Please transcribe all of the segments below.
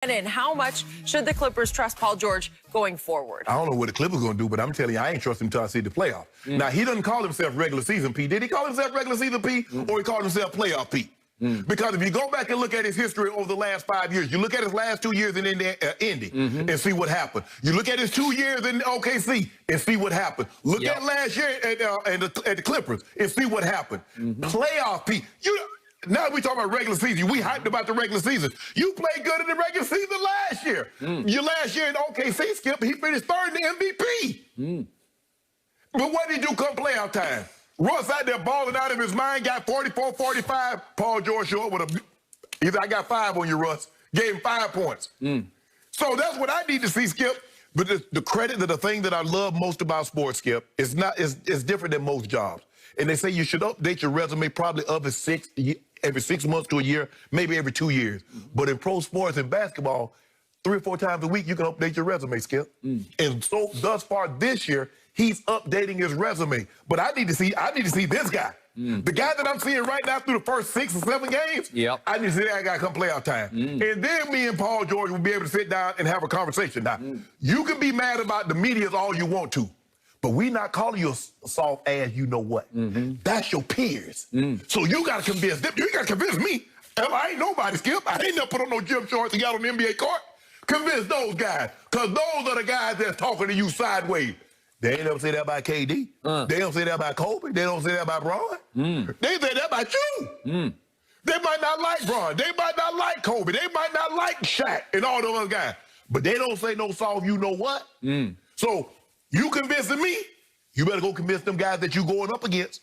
And how much should the Clippers trust Paul George going forward? I don't know what the Clippers going to do, but I'm telling you, I ain't trusting him until I see the playoff. Now, he doesn't call himself regular season P. Did he call himself regular season P, or he called himself playoff P? Because if you go back and look at his history over the last 5 years, you look at his last 2 years in Indy and see what happened. You look at his 2 years in OKC and see what happened. Look at last year at the Clippers and see what happened. Playoff P. Now we talking about regular season. We hyped about the regular season. You played good in the regular season last year. Your last year in OKC, Skip, he finished third in the MVP. But what did he do come playoff time? Russ out there balling out of his mind, got 44, 45. Paul George showed up with either I got 5 on you, Russ. Gave him 5 points. So that's what I need to see, Skip. But the credit to the thing that I love most about sports, Skip, is it's different than most jobs. And they say you should update your resume probably every 6 months to a year, maybe every 2 years. But in pro sports and basketball, 3 or 4 times a week, you can update your resume, Skip. And so thus far this year, he's updating his resume. But I need to see this guy. The guy that I'm seeing right now through the first 6 or 7 games, I need to see that guy come playoff time. And then me and Paul George will be able to sit down and have a conversation. Now, you can be mad about the media all you want to, but we not calling you a soft ass, you know what. That's your peers. So you got to convince them. You got to convince me. I ain't nobody, Skip. I ain't never put on no gym shorts and got on the NBA court. Convince those guys, because those are the guys that's talking to you sideways. They ain't never say that about KD. They don't say that about Kobe. They don't say that about Bron. They say that about you. They might not like Bron. They might not like Kobe. They might not like Shaq and all those other guys. But they don't say no soft, you know what? So you convincing me, you better go convince them guys that you going up against.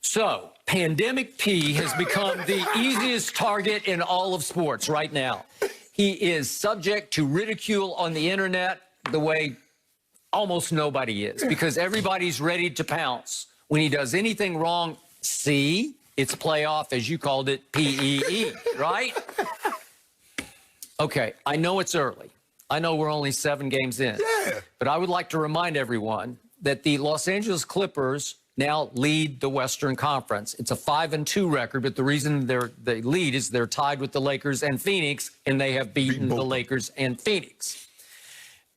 So, Pandemic P has become the easiest target in all of sports right now. He is subject to ridicule on the internet the way almost nobody is, because everybody's ready to pounce when he does anything wrong. See, it's playoff, as you called it, P-E-E, right? Okay, I know it's early. I know we're only 7 games in. But I would like to remind everyone that the Los Angeles Clippers now lead the Western Conference. It's a 5-2 record, but the reason they lead is they're tied with the Lakers and Phoenix, and they have beaten the Lakers and Phoenix.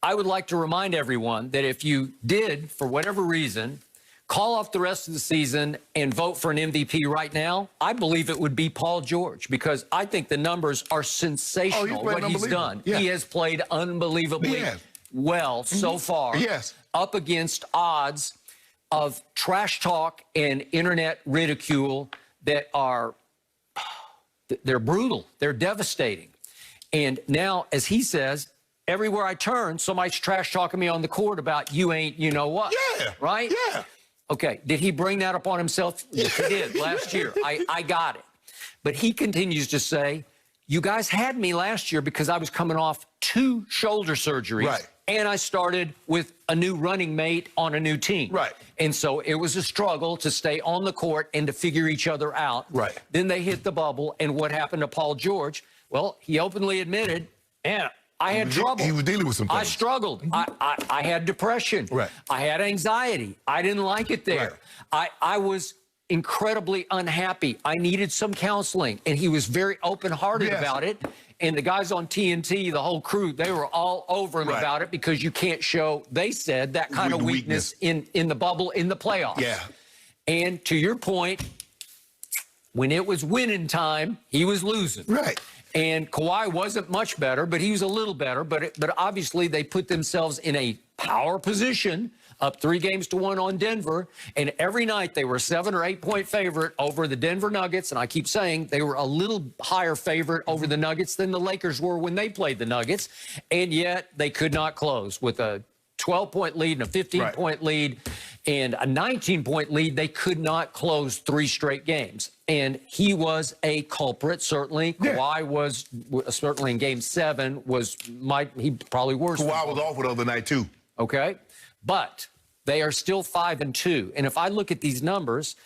I would like to remind everyone that if you did, for whatever reason, call off the rest of the season and vote for an MVP right now, I believe it would be Paul George, because I think the numbers are sensational, what he's done. He has played unbelievably well so far, up against odds of trash talk and internet ridicule that are, they're brutal, they're devastating. And now, as he says, everywhere I turn, somebody's trash talking me on the court about you ain't you know what. Right? Okay, did he bring that upon himself? Yes, he did last year. I got it. But he continues to say, you guys had me last year because I was coming off 2 shoulder surgeries. And I started with a new running mate on a new team. And so it was a struggle to stay on the court and to figure each other out. Then they hit the bubble, and what happened to Paul George? Well, he openly admitted, man, I had trouble. He was dealing with some things. I struggled. I had depression. I had anxiety. I didn't like it there. I was incredibly unhappy. I needed some counseling. And he was very open-hearted about it. And the guys on TNT, the whole crew, they were all over him about it, because you can't show, they said, that kind of weakness in the bubble in the playoffs. And to your point, when it was winning time, he was losing. And Kawhi wasn't much better, but he was a little better. But obviously, they put themselves in a power position, up 3-1 on Denver. And every night, they were a 7 or 8 point favorite over the Denver Nuggets. And I keep saying they were a little higher favorite over the Nuggets than the Lakers were when they played the Nuggets. And yet, they could not close with a 12-point lead and a 15-point lead and a 19-point lead. They could not close 3 straight games. And he was a culprit, certainly. Kawhi was, certainly in Game 7, he probably worse. Kawhi was awful the other night, too. Okay. But they are still 5-2. And if I look at these numbers,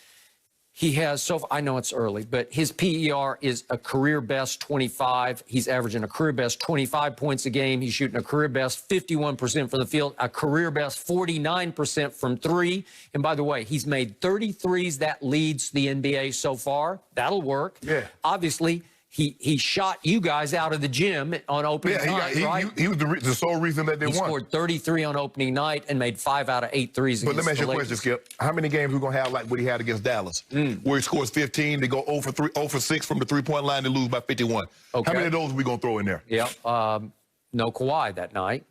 he has, I know it's early, but his PER is a career best 25. He's averaging a career best 25 points a game. He's shooting a career best 51% from the field, a career best 49% from 3. And by the way, he's made 33s. That leads the NBA so far. That'll work. Obviously, He shot you guys out of the gym on opening night, right? He was the sole reason that they won. He scored 33 on opening night and made 5 out of 8 threes. But let me ask you a question, Skip. How many games are we going to have like what he had against Dallas, where he scores 15, they go 0 for 6 from the three-point line, they lose by 51? Okay. How many of those are we going to throw in there? Yeah. No Kawhi that night.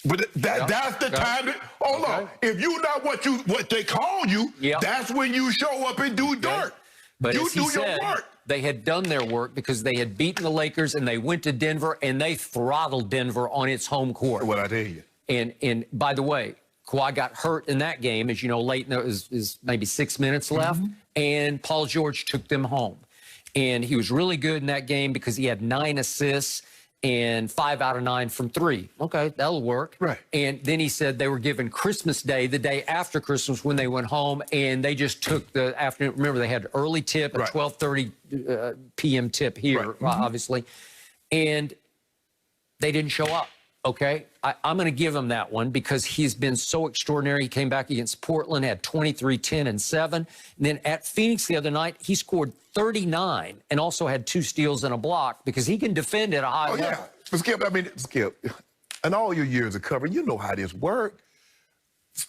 But that's the time that, hold on. If you're not what they call you, that's when you show up and do dirt. But you as he do your said, work. They had done their work because they had beaten the Lakers and they went to Denver and they throttled Denver on its home court. What I tell you. And by the way, Kawhi got hurt in that game, as you know, late. There was maybe 6 minutes left, and Paul George took them home. And he was really good in that game because he had 9 assists and 5 out of 9 from 3. Okay, that'll work. Right. And then he said they were given Christmas Day, the day after Christmas, when they went home, and they just took the afternoon. Remember, they had early tip at 12:30 p.m. tip here, obviously, and they didn't show up. Okay, I'm going to give him that one because he's been so extraordinary. He came back against Portland, had 23, 10, and 7. And then at Phoenix the other night, he scored 39 and also had 2 steals and a block because he can defend at a high level. Yeah, but Skip, Skip, in all your years of covering, you know how this works.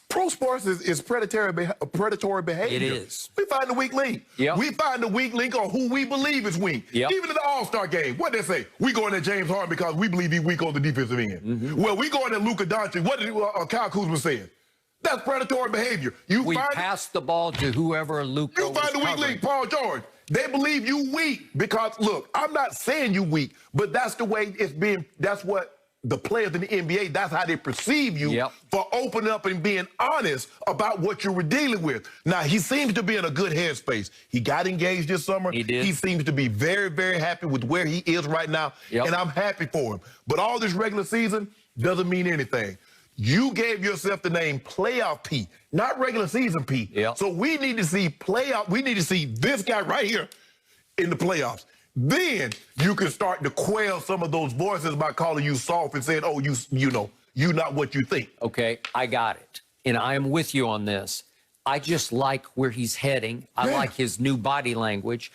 Pro sports is predatory behavior. It is. We find the weak link. Yep. We find the weak link on who we believe is weak. Yep. Even in the All-Star game, what they say? We going at James Harden because we believe he's weak on the defensive end. Well, we going at Luka Doncic. What did Kyle Kuzma say? That's predatory behavior. We pass the ball to whoever Luka was You find the weak link, Paul George. They believe you weak because, look, I'm not saying you weak, but that's the way it's being, that's what the players in the NBA, that's how they perceive you for opening up and being honest about what you were dealing with. Now, he seems to be in a good headspace. He got engaged this summer. He did. He seems to be very, very happy with where he is right now, and I'm happy for him. But all this regular season doesn't mean anything. You gave yourself the name Playoff P, not regular season P. So we need to see we need to see this guy right here in the playoffs. Then you can start to quell some of those voices by calling you soft and saying, oh, you know, you're not what you think. Okay, I got it. And I am with you on this. I just like where he's heading. I like his new body language.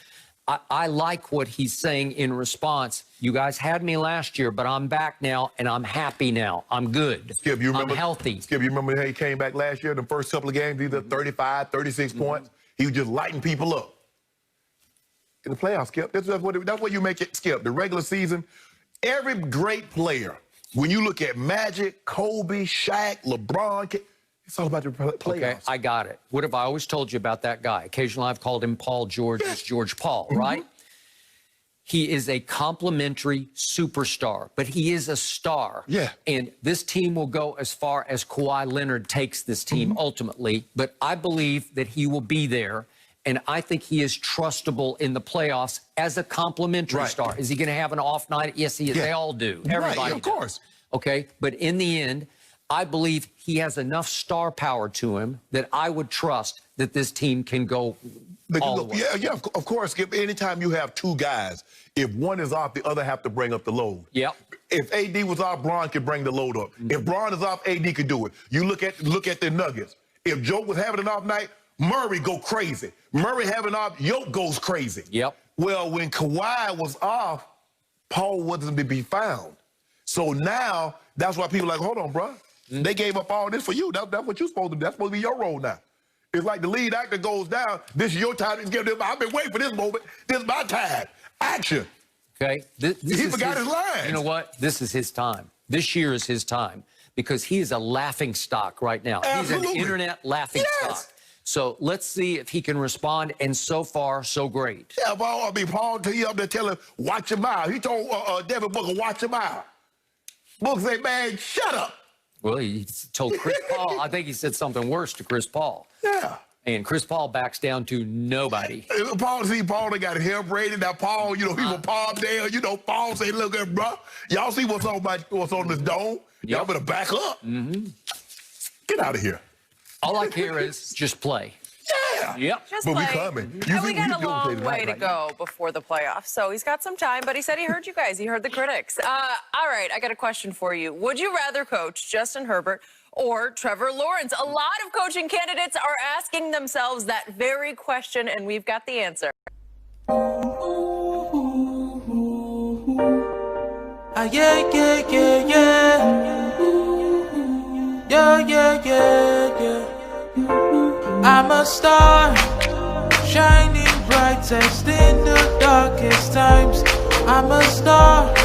I like what he's saying in response. You guys had me last year, but I'm back now, and I'm happy now. I'm good. Skip, you remember, I'm healthy. Skip, you remember how he came back last year, the first couple of games, either 35, 36 points? He was just lighting people up. In the playoffs, Skip, that's what you make it, Skip. The regular season, every great player, when you look at Magic, Kobe, Shaq, LeBron, it's all about the playoffs. Okay, I got it. What have I always told you about that guy? Occasionally I've called him Paul George. It's George Paul, right? He is a complimentary superstar, but he is a star. And this team will go as far as Kawhi Leonard takes this team ultimately, but I believe that he will be there. And I think he is trustable in the playoffs as a complimentary star. Is he going to have an off night? Yes, he is. They all do. Everybody of course. Okay, but in the end, I believe he has enough star power to him that I would trust that this team can go all the way. Yeah, of course, Skip. Anytime you have 2 guys, if one is off, the other have to bring up the load. If AD was off, Bron could bring the load up. If Bron is off, AD could do it. You look at the Nuggets. If Joe was having an off night, Murray go crazy. Murray having off, Yoke goes crazy. Well, when Kawhi was off, Paul wasn't to be found. So now, that's why people are like, hold on, bro. They gave up all this for you. That's what you're supposed to do. That's supposed to be your role now. It's like the lead actor goes down. This is your time. I've been waiting for this moment. This is my time. Action. Okay. He forgot his lines. You know what? This is his time. This year is his time because he is a laughing stock right now. Absolutely. He's an internet laughing stock. So let's see if he can respond, and so far, so great. Yeah, Paul, Paul, he up there telling, watch your mouth. He told Devin Booker, watch your mouth. Booker said, man, shut up. Well, he told Chris Paul, I think he said something worse to Chris Paul. And Chris Paul backs down to nobody. Paul, they got hair braided. Now, Paul, he was palm down. Paul say, look at bro. Y'all see what's on this dome? Y'all better back up. Get out of here. All I care is just play. Just but play. we coming. And we got a long way to go before the playoffs, so he's got some time, but he said he heard you guys. He heard the critics. All right, I got a question for you. Would you rather coach Justin Herbert or Trevor Lawrence? A lot of coaching candidates are asking themselves that very question, and we've got the answer. Yeah, yeah, yeah, yeah. Yeah, yeah, yeah, yeah. I'm a star, shining brightest in the darkest times. I'm a star.